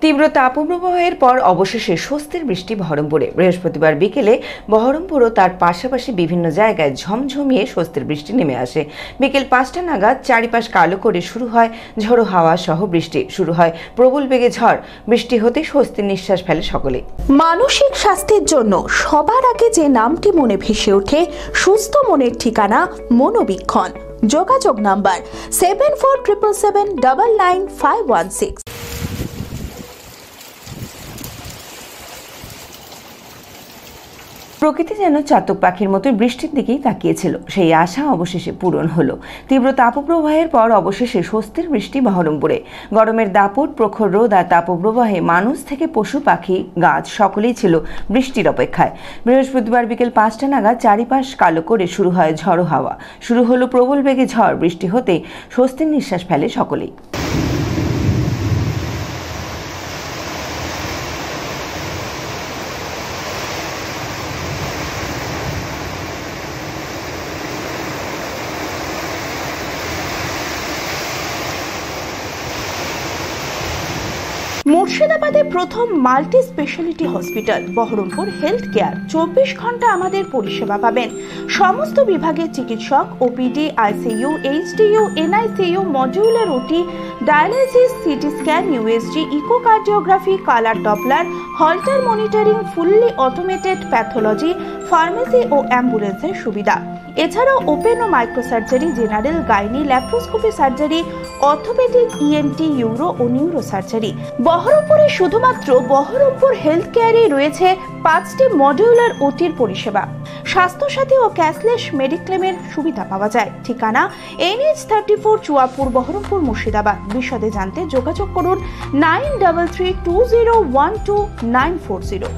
তীব্র তাপপ্রবাহের পর অবশেষে স্বস্তির বৃষ্টি বহরমপুরে। বৃহস্পতিবার বিকেলে বহরমপুর ও তার পাশাপাশি বিভিন্ন জায়গায় ঝমঝমিয়ে স্বস্তির বৃষ্টি নেমে আসে। বিকেল 5টা নাগাদ চারিপাশ কালো করে শুরু হয় ঝোড়ো হাওয়া সহ বৃষ্টি। শুরু হয় প্রবল বেগে ঝড়। বৃষ্টি হতে স্বস্তির নিঃশ্বাস ফেলে সকলে। মানসিক স্বাস্থ্যের জন্য সবার আগে যে নামটি মনে ভেসে ওঠে, সুস্থ মনের ঠিকানা মনোবীক্ষণ। যোগাযোগ নাম্বার 7477799516। প্রকৃতি যেন চাতক পাখির মতো বৃষ্টির দিকেই তাকিয়েছিল। সেই আশা অবশেষে পূরণ হলো। তীব্র তাপপ্রবাহের পর অবশেষে স্বস্তির বৃষ্টি বহরমপুরে। গরমের দাপট, প্রখর রোদ আর তাপপ্রবাহে মানুষ থেকে পশু পাখি গাছ সকলেই ছিল বৃষ্টির অপেক্ষায়। বৃহস্পতিবার বিকেল 5টা নাগাদ চারিপাশ কালো করে শুরু হয় ঝড়ো হাওয়া। শুরু হলো প্রবল বেগে ঝড়। বৃষ্টি হতে স্বস্তির নিঃশ্বাস ফেলে সকলেই। মুর্শিদাবাদে প্রথম multi speciality hospital Baharampur health care. 24 ঘন্টা আমাদের পরিষেবা পাবেন। সমস্ত বিভাগের চিকিৎসক, OPD, ICU, HDU, NICU, modular OT, dialysis, CT scan, USG, echocardiography, colour Doppler, Holter monitoring, fully automated pathology, pharmacy ও অ্যাম্বুলেন্সের সুবিধা। এছাড়াও ওপেন ও microsurgery, general, gynae, laparoscopy surgery, orthopaedic, ENT, uro ও নিউরো সার্জারি। বহরমপুরে শুধুমাত্র বহরমপুর হেলথ কেয়ারে রয়েছে 5টি মডিউলার ওটির পরিষেবা। স্বাস্থ্যসাথী ও ক্যাশলেস মেডিক্লেমের সুবিধা পাওয়া যায়। ঠিকানা NH34 চুয়াপুর, বহরমপুর, মুর্শিদাবাদ। বিশদে জানতে যোগাযোগ করুন 9332012940।